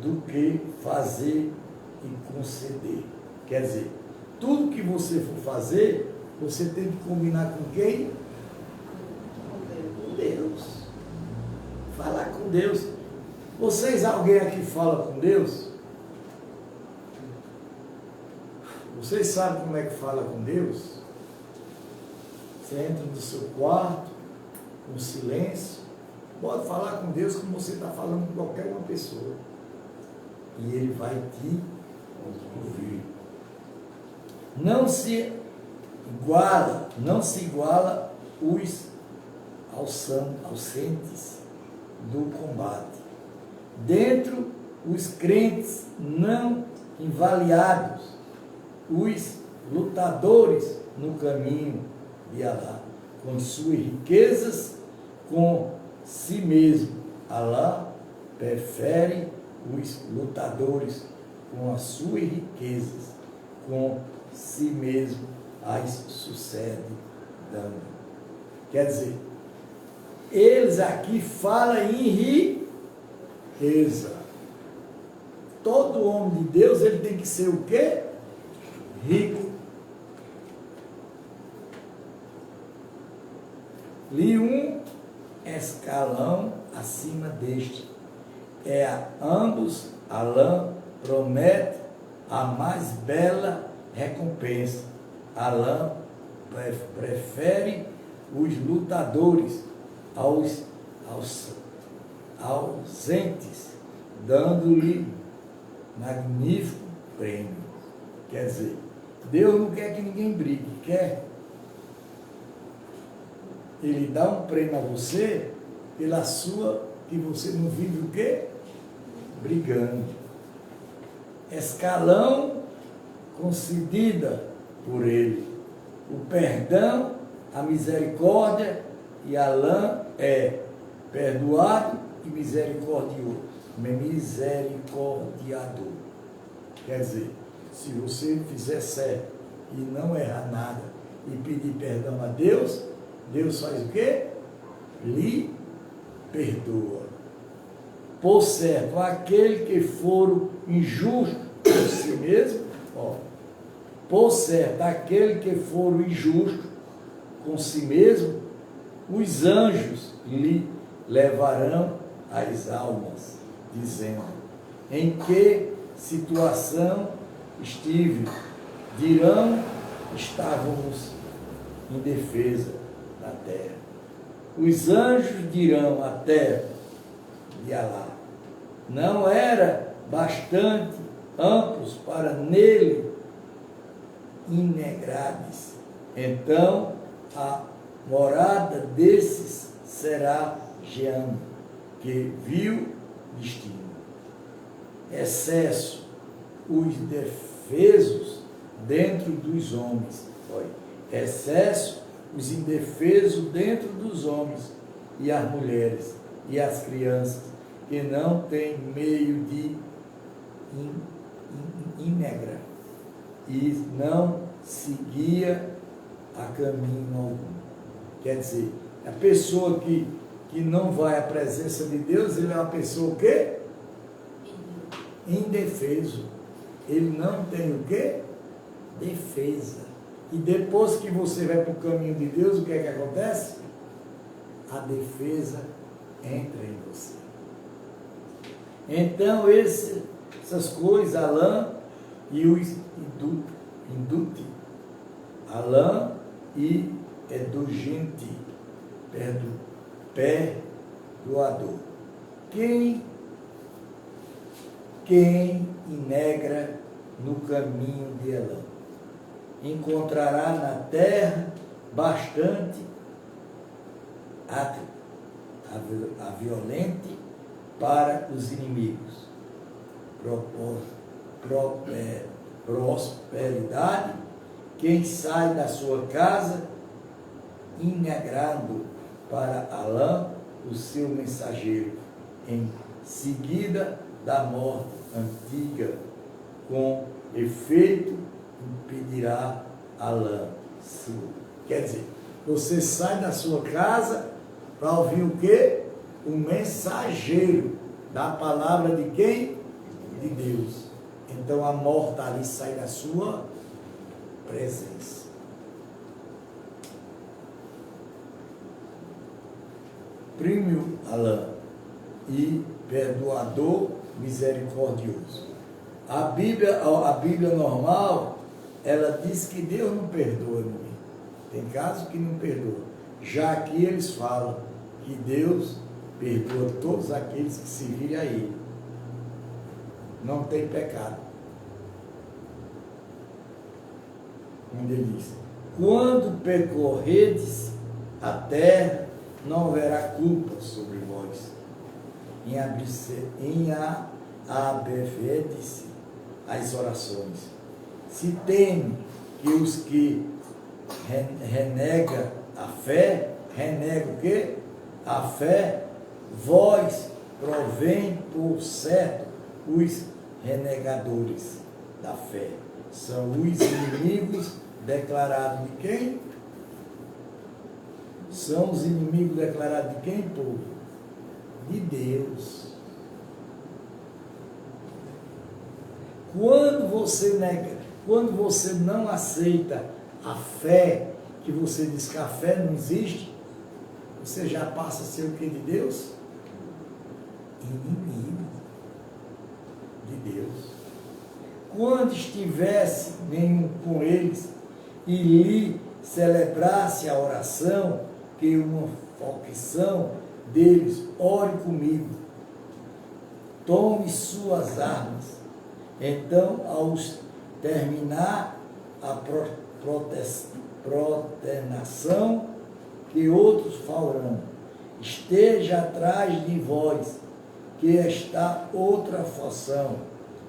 do que fazer e conceder. Quer dizer, tudo que você for fazer, você tem que combinar com quem? Com Deus. Falar com Deus. Vocês, alguém aqui fala com Deus? Vocês sabem como é que fala com Deus? Você entra no seu quarto, com silêncio, pode falar com Deus como você está falando com qualquer uma pessoa. E Ele vai te ouvir. Não se iguala os ausentes do combate. Dentro os crentes não invaliados, os lutadores no caminho de Alá, com suas riquezas, com si mesmo. Alá prefere os lutadores com as suas riquezas, com si mesmo as sucede dando. Quer dizer, eles aqui falam em riqueza. Todo homem de Deus, ele tem que ser o quê? Rico. Li um escalão acima deste. Ambos, Alá promete a mais bela recompensa. Alá prefere os lutadores aos ausentes, dando-lhe magnífico prêmio. Quer dizer, Deus não quer que ninguém brigue, quer. Ele dá um prêmio a você pela sua, que você não vive o quê? Brigando. Escalão concedida por ele. O perdão, a misericórdia, e Alá é perdoado e misericordioso. Misericordiador. Quer dizer, se você fizer certo e não errar nada e pedir perdão a Deus, Deus faz o quê? Lhe perdoa. Por certo, aquele que for injusto com si mesmo, por certo, aquele que for injusto com si mesmo, os anjos lhe levarão as almas, dizendo: em que situação estive? Dirão: estávamos indefesa na terra. Os anjos dirão à terra de Alá: não era bastante amplos para nele inegráveis. Então a morada desses será Jean, que viu destino. Excesso, os defesos dentro dos homens. Excesso, os indefesos dentro dos homens e as mulheres e as crianças, que não têm meio de inegra e não seguia a caminho algum. Quer dizer, a pessoa que não vai à presença de Deus, ele é uma pessoa o quê? Indefeso. Ele não tem o quê? Defesa. E depois que você vai para o caminho de Deus, o que é que acontece? A defesa entra em você. Então, essas coisas, Alá e os indute. Alá e indulgente, perdoador. Quem inegra no caminho de Alá encontrará na terra bastante a violente para os inimigos, prosperidade. Quem sai da sua casa inegrando para Alá o seu mensageiro, em seguida da morte antiga, com efeito impedirá Alá. Quer dizer, você sai da sua casa para ouvir o quê? O mensageiro da palavra de quem? De Deus. Então a morte ali sai da sua presença. Prêmio Alá e perdoador misericordioso. A Bíblia normal, ela diz que Deus não perdoa ninguém. Tem casos que não perdoa. Já aqui eles falam que Deus perdoa todos aqueles que se virem a Ele. Não tem pecado. onde ele diz: quando percorredes a terra, não haverá culpa sobre vós. Em abrevedes as orações. Se teme que os que renegam a fé, renegam o quê? A fé, vós provém por certo os renegadores da fé. São os inimigos declarados de quem? São os inimigos declarados de quem, povo? De Deus. Quando você nega, quando você não aceita a fé, que você diz que a fé não existe, você já passa a ser o que de Deus? Inimigo de Deus. Quando estivesse nenhum com eles e lhe celebrasse a oração, que uma facção deles, ore comigo, tome suas armas. Então, ao terminar a protenação, que outros farão, esteja atrás de vós, que está outra facção,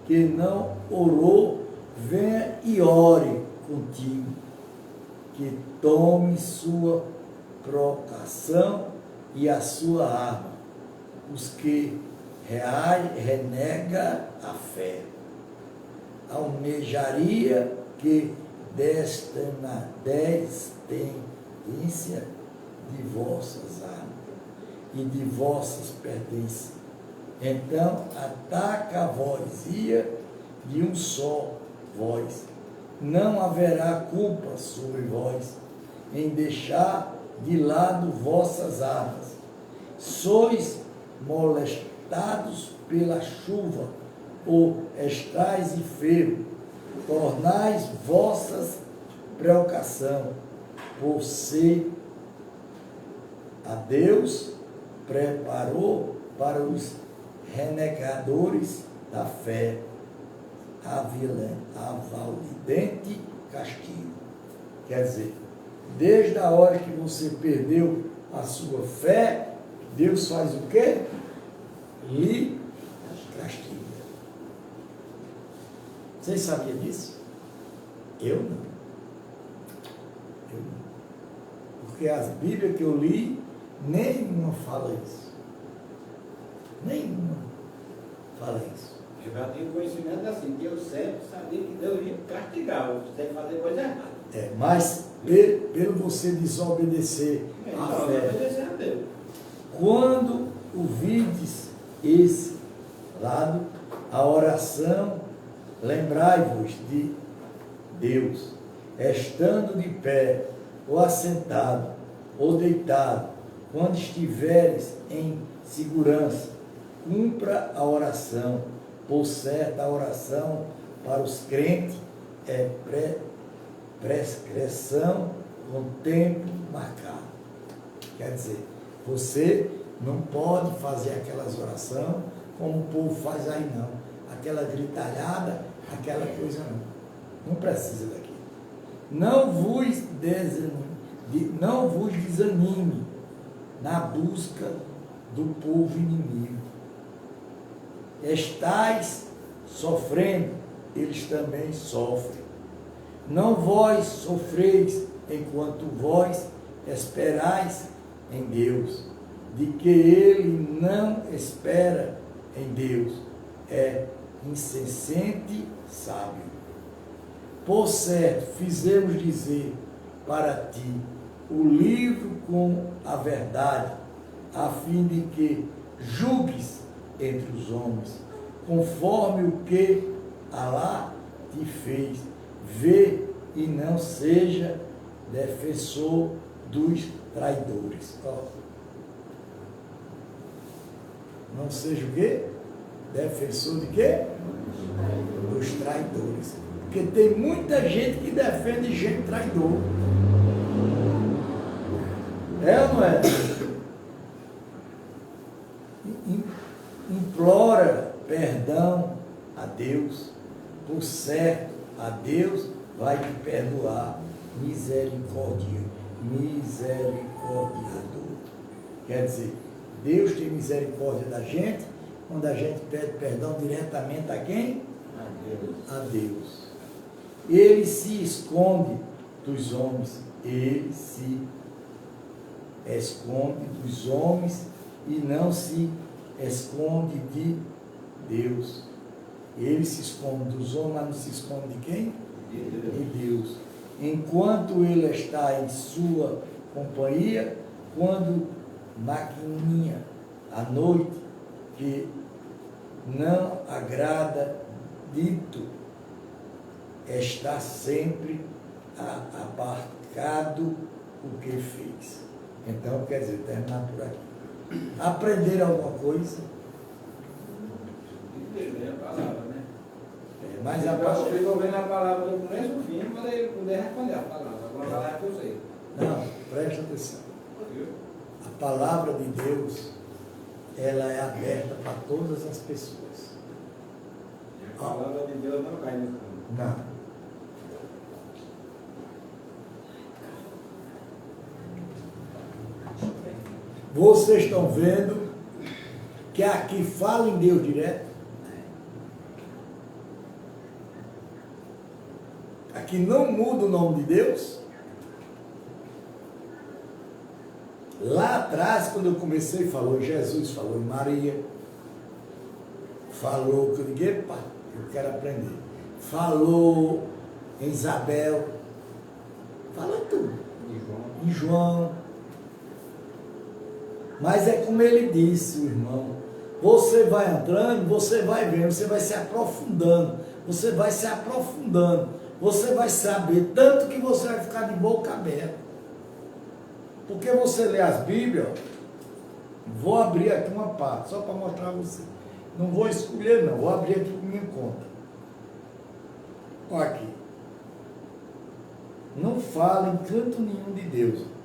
que não orou, venha e ore contigo, que tome sua procação e a sua arma, os que renega a fé. Almejaria que desistência de vossas armas e de vossas pertences. Então ataca a vozia de um só vós. Não haverá culpa sobre vós em deixar de lado vossas armas. Sois molestados pela chuva, ou estais enfermos, tornais vossas preocupação, por ser a Deus preparou para os renegadores da fé avalidente castigo. Quer dizer, desde a hora que você perdeu a sua fé, Deus faz o quê? Lhe castiga. Vocês sabiam disso? Eu não. Porque as Bíblias que eu li, nenhuma fala isso. Nenhuma fala isso. Eu já tenho conhecimento assim, que eu sempre sabia que Deus ia castigar, você fazer coisa errada. Mas pelo você desobedecer a fé. Obedecer a Deus. Quando ouvides esse lado, a oração, lembrai-vos de Deus, estando de pé, ou assentado, ou deitado, quando estiveres em segurança, cumpra a oração. Por certo, a oração para os crentes é prescrição com tempo marcado. Quer dizer, você não pode fazer aquelas orações como o povo faz aí, não. Aquela gritalhada, aquela coisa não. Não precisa daquilo. Não vos desanime na busca do povo inimigo. Estais sofrendo, eles também sofrem. Não vós sofreis enquanto vós esperais em Deus, de que ele não espera em Deus, é insensente sábio. Por certo, fizemos dizer para ti o livro com a verdade, a fim de que julgues entre os homens, conforme o que Alá te fez, vê e não seja defensor dos traidores. Não seja o quê? Defensor de quê? Dos traidores. Porque tem muita gente que defende gente traidor. É ou não é? Implora perdão a Deus, por certo, a Deus vai te perdoar. Misericórdia, misericordiador. Quer dizer, Deus tem misericórdia da gente quando a gente pede perdão diretamente a quem? A Deus. Ele se esconde dos homens. Ele se esconde dos homens e não se esconde de Deus. Ele se esconde dos homens, mas não se esconde de quem? De Deus. Enquanto ele está em sua companhia, quando maquininha à noite, que não agrada dito, está sempre aparcado o que fez. Então, quer dizer, terminar por aqui. Aprender alguma coisa? Entender a palavra, né? Mas a Eu palavra... estou vendo a palavra do começo ao fim para ele poder responder a palavra. Agora a palavra que eu sei. Não, presta atenção. Viu? A palavra de Deus, ela é aberta para todas as pessoas. E a palavra de Deus não cai no fundo. Não. Vocês estão vendo que aqui fala em Deus direto? Aqui não muda o nome de Deus? Lá atrás, quando eu comecei, falou em Jesus, falou em Maria, falou que eu digo, epa, eu quero aprender. Falou em Isabel, falou tudo. Em João. Mas é como ele disse, o irmão, você vai entrando, você vai vendo, você vai se aprofundando, você vai se aprofundando, você vai saber, tanto que você vai ficar de boca aberta. Porque você lê as Bíblias, vou abrir aqui uma parte, só para mostrar a você. Não vou escolher não, vou abrir aqui por minha conta. Olha aqui. Não fala em canto nenhum de Deus.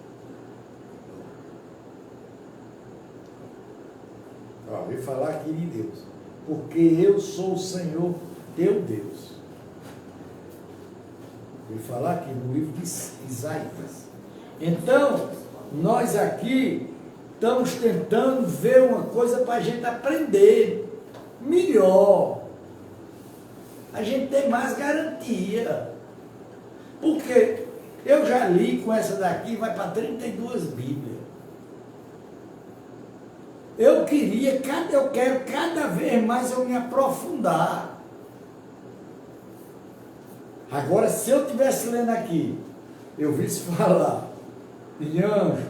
Vou falar aqui de Deus. Porque eu sou o Senhor teu Deus. Vou falar aqui no livro de Isaías. Então, nós aqui estamos tentando ver uma coisa para a gente aprender melhor. A gente tem mais garantia. Porque eu já li com essa daqui, vai para 32 Bíblias. Eu quero cada vez mais eu me aprofundar. Agora, se eu estivesse lendo aqui, eu visse falar em anjo,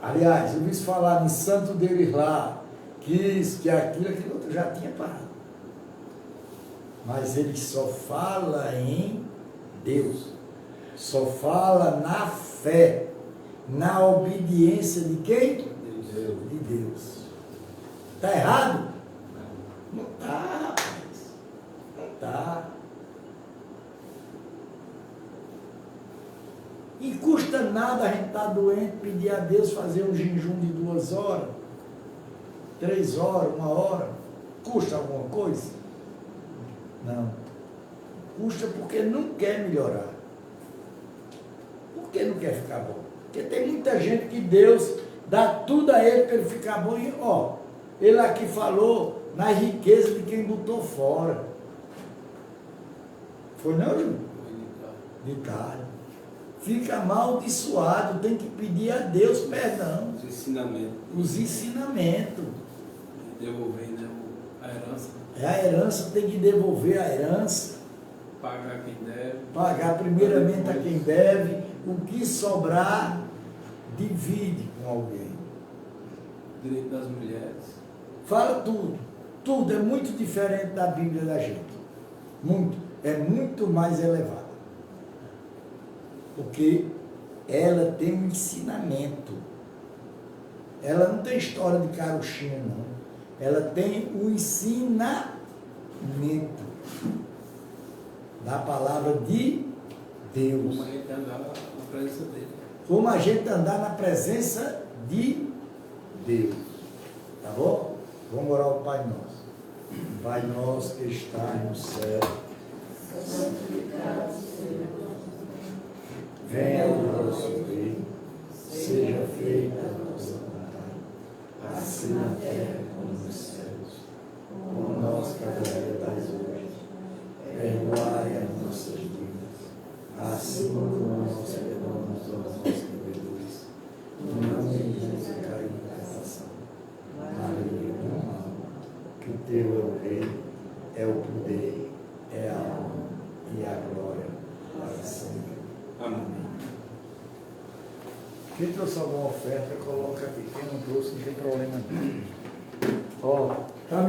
aliás, eu visse falar em santo deles lá, que isso, que aquilo outro, já tinha parado. Mas ele só fala em Deus, só fala na fé, na obediência de quem? De Deus. Está errado? Não está, rapaz. Não está. E custa nada a gente estar doente, pedir a Deus fazer um jejum de 2 horas, 3 horas, 1 hora. Custa alguma coisa? Não. Custa porque não quer melhorar. Por que não quer ficar bom? Porque tem muita gente que Deus dá tudo a ele para ele ficar bom. E, ele aqui falou na riqueza de quem botou fora. Foi não, Júlio? De tarde. Fica amaldiçoado, tem que pedir a Deus perdão. Os ensinamentos. Devolver, né? A herança. A herança tem que devolver a herança. Pagar quem deve. Pagar primeiramente a quem deve. O que sobrar, divide com alguém. Direito das mulheres. Fala tudo. Tudo é muito diferente da Bíblia da gente. Muito. É muito mais elevada. Porque ela tem um ensinamento. Ela não tem história de carochinha, não. Ela tem um ensinamento da palavra de Deus. Como a gente andar na presença dele. Como a gente andar na presença de Deus. Tá bom? Vamos orar ao Pai Nosso. Pai nosso que está no céu. Santificado seja terra como nos céus. O pão nosso cada dia dai hoje. Perdoai as nossas dívidas, assim como nós perdoamos aos nossos devedores. Não nos deixes cair em tentação, mas livra-nos do mal. Que o teu é o reino, é o poder, é a honra e a glória para sempre. Amém. Quem trouxe alguma oferta, coloca aqui. Quem não trouxe, não tem problema. Ó, tá